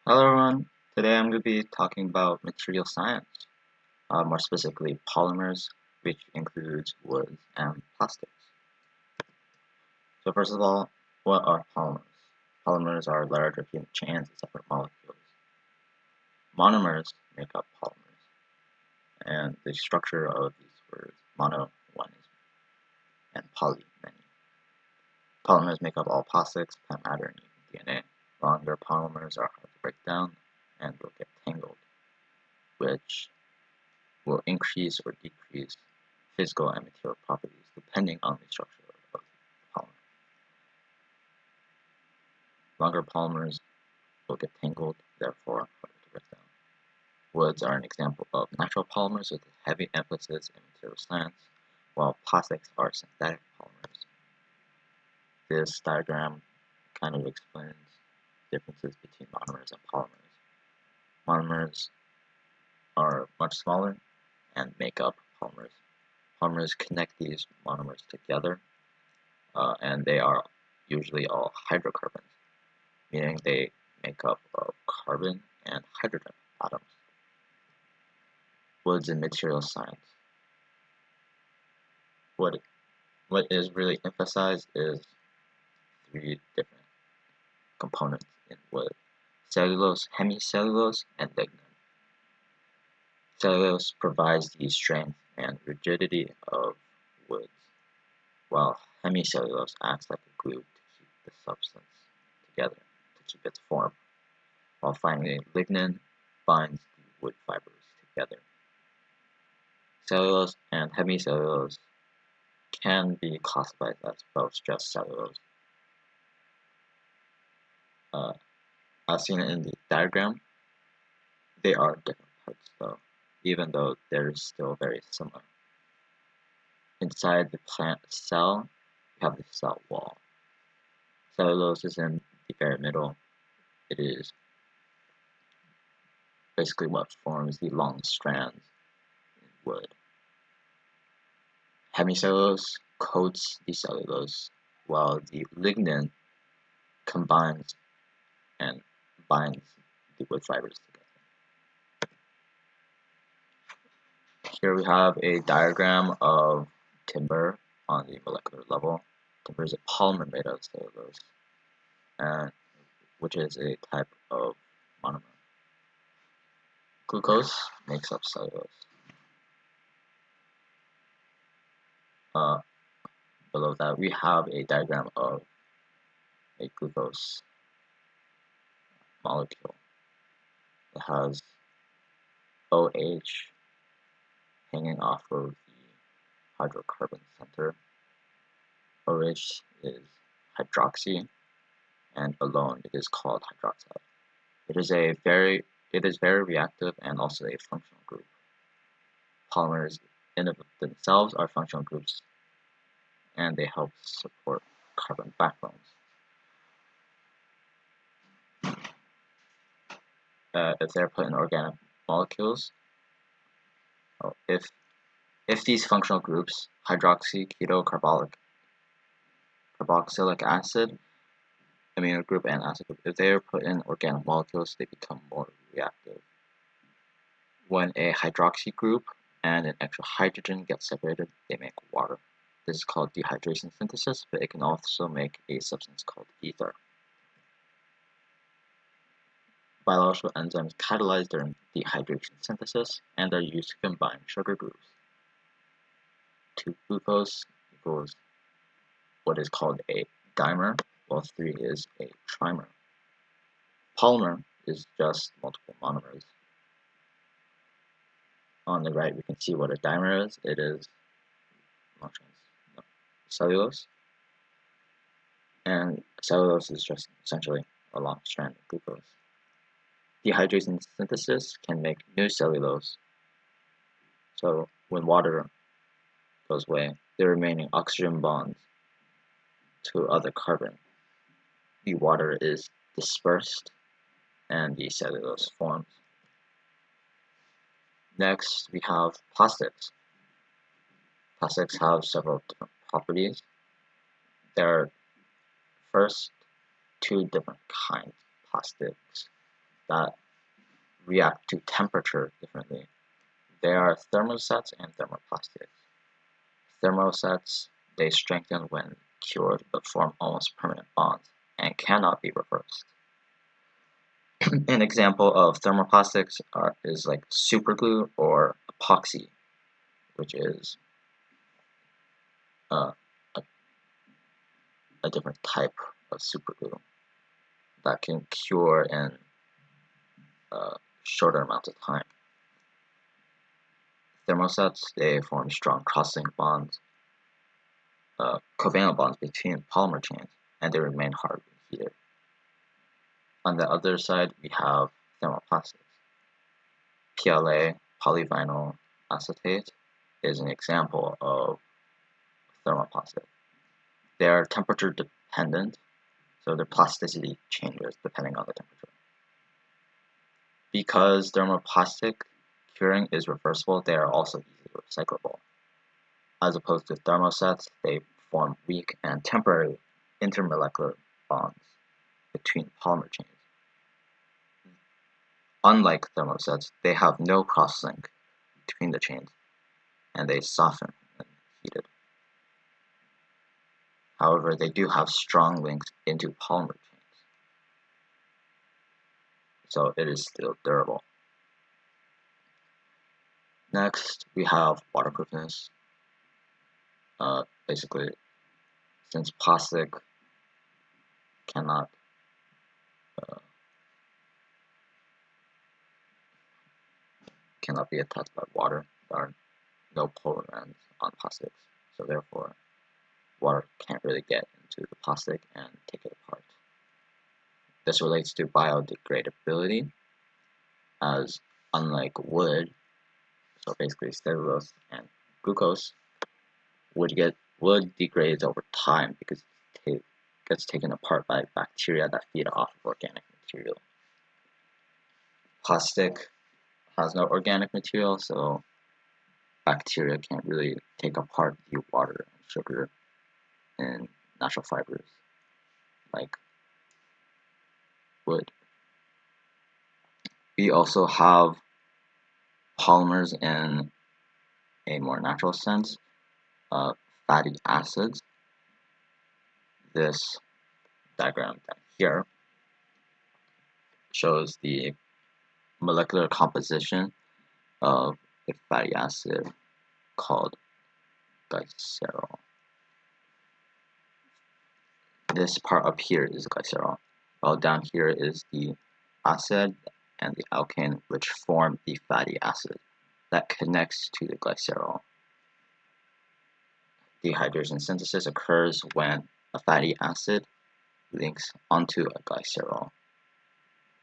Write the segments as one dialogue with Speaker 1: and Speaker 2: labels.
Speaker 1: Hello everyone, today I'm going to be talking about material science, more specifically polymers, which includes woods and plastics. So first of all, what are polymers? Polymers are larger human chains of separate molecules. Monomers make up polymers, and the structure of these words, mono, one is, and poly, many. Polymers make up all plastics, plant matter, and even DNA. Longer polymers are hard to break down and will get tangled, which will increase or decrease physical and material properties depending on the structure of the polymer. Longer polymers will get tangled, therefore harder to break down. Woods are an example of natural polymers with a heavy emphasis in material science, while plastics are synthetic polymers. This diagram kind of explains differences between monomers and polymers. Monomers are much smaller and make up polymers. Polymers connect these monomers together, and they are usually all hydrocarbons, meaning they make up of carbon and hydrogen atoms. Woods in material science. What is really emphasized is three different components in wood: cellulose, hemicellulose, and lignin. Cellulose provides the strength and rigidity of woods, while hemicellulose acts like a glue to keep the substance together, to keep its form, while finally lignin binds the wood fibers together. Cellulose and hemicellulose can be classified as both just cellulose. As seen in the diagram, they are different parts though, even though they're still very similar. Inside the plant cell, you have the cell wall. Cellulose is in the very middle. It is basically what forms the long strands in wood. Hemicellulose coats the cellulose, while the lignin combines and binds the wood fibers together. Here we have a diagram of timber on the molecular level. Timber is a polymer made of cellulose, which is a type of monomer. Glucose makes up cellulose. Below that, we have a diagram of a glucose molecule. It has OH hanging off of the hydrocarbon center. OH is hydroxy, and alone it is called hydroxide. It is very reactive and also a functional group. Polymers in of themselves are functional groups, and they help support carbon backbones. If they're put in organic molecules, if these functional groups, hydroxy, keto, carboxylic acid, amino group, and acid group, if they are put in organic molecules, they become more reactive. When a hydroxy group and an extra hydrogen get separated, they make water. This is called dehydration synthesis, but it can also make a substance called ether. Biological enzymes catalyze during dehydration synthesis and are used to combine sugar groups. 2-glucose equals what is called a dimer, while 3 is a trimer. Polymer is just multiple monomers. On the right, we can see what a dimer is. It is cellulose, and cellulose is just essentially a long strand of glucose. Dehydration synthesis can make new cellulose. So when water goes away, the remaining oxygen bonds to other carbon, the water is dispersed and the cellulose forms. Next, we have plastics. Plastics have several different properties. There are first two different kinds of plastics that react to temperature differently. They are thermosets and thermoplastics. Thermosets, they strengthen when cured but form almost permanent bonds and cannot be reversed. An example of thermoplastics is like superglue or epoxy, which is uh, a, a different type of superglue that can cure in shorter amounts of time. Thermosets, they form strong cross-link bonds, covalent bonds between polymer chains, and they remain hard when heated. On the other side, we have thermoplastics. PLA, polyvinyl acetate, is an example of thermoplastic. They are temperature dependent, so their plasticity changes depending on the temperature. Because thermoplastic curing is reversible, they are also easily recyclable. As opposed to thermosets, they form weak and temporary intermolecular bonds between polymer chains. Unlike thermosets, they have no cross-link between the chains, and they soften when heated. However, they do have strong links into polymer chains, so it is still durable. Next, we have waterproofness. Basically, since plastic cannot be attached by water, there are no polar ends on plastics, so therefore water can't really get into the plastic and take it apart. This relates to biodegradability, as unlike wood, so basically cellulose and glucose, wood degrades over time because it gets taken apart by bacteria that feed off of organic material. Plastic has no organic material, so bacteria can't really take apart the water and sugar in natural fibers like wood. We also have polymers in a more natural sense, fatty acids. This diagram down here shows the molecular composition of a fatty acid called glycerol. This part up here is glycerol, while down here is the acid and the alkane, which form the fatty acid that connects to the glycerol. Dehydration synthesis occurs when a fatty acid links onto a glycerol.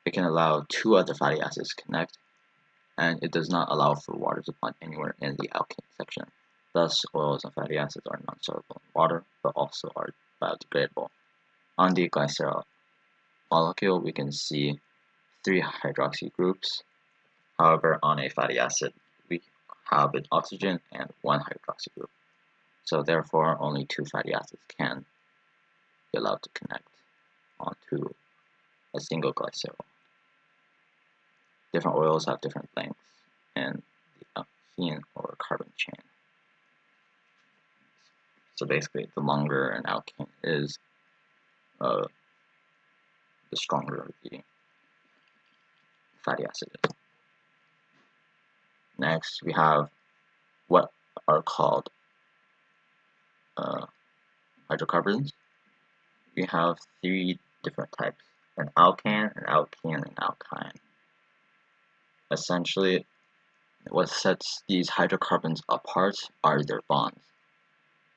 Speaker 1: It can allow two other fatty acids to connect, and it does not allow for water to bond anywhere in the alkane section. Thus, oils and fatty acids are non-soluble in water, but also are biodegradable. On the glycerol molecule, we can see 3 hydroxy groups. However, on a fatty acid, we have an oxygen and 1 hydroxy group. So therefore, only 2 fatty acids can be allowed to connect onto a single glycerol. Different oils have different lengths in the alkene or carbon chain. So basically, the longer an alkane is, the stronger the fatty acid is. Next, we have what are called hydrocarbons. We have 3 different types: an alkane, an alkene, and alkyne. Essentially, what sets these hydrocarbons apart are their bonds.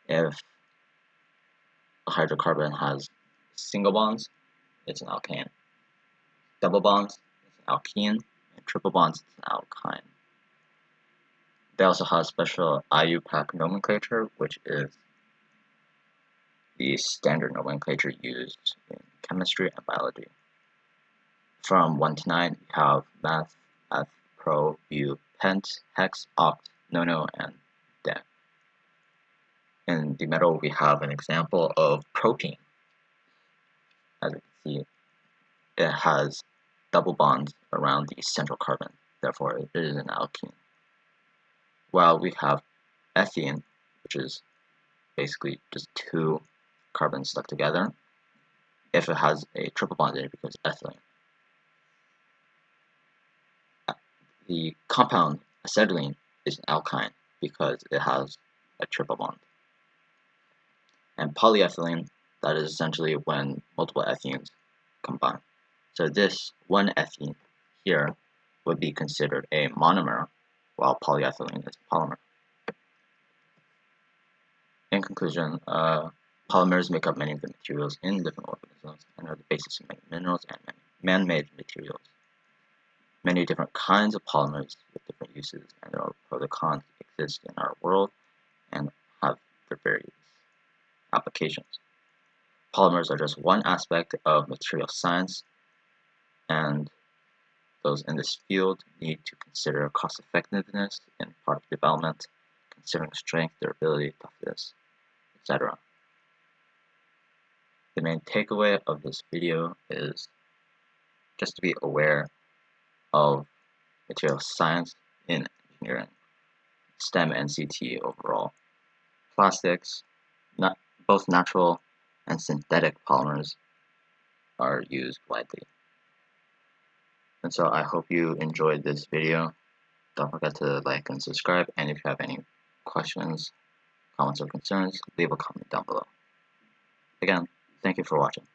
Speaker 1: If a hydrocarbon has single bonds, it's an alkane. Double bonds, it's an alkene. And triple bonds, it's an alkyne. They also have special IUPAC nomenclature, which is the standard nomenclature used in chemistry and biology. From 1 to 9, we have meth, eth, pro, bu, pent, hex, oct, nono, and dec. In the middle, we have an example of protein. As you can see, it has double bonds around the central carbon, therefore it is an alkene. While we have ethene, which is basically just two carbons stuck together, if it has a triple bond in it, it becomes ethylene. The compound acetylene is an alkyne because it has a triple bond. And polyethylene, that is essentially when multiple ethenes combine. So this one ethene here would be considered a monomer, while polyethylene is a polymer. In conclusion, polymers make up many of the materials in living organisms and are the basis of many minerals and many man-made materials. Many different kinds of polymers with different uses and their pros and cons exist in our world and have their various applications. Polymers are just one aspect of material science, and those in this field need to consider cost effectiveness in product development, considering strength, durability, toughness, etc. The main takeaway of this video is just to be aware of material science in engineering, STEM and CT overall. Plastics, both natural and synthetic polymers, are used widely. And so I hope you enjoyed this video. Don't forget to like and subscribe, and if you have any questions, comments, or concerns, leave a comment down below. Again, thank you for watching.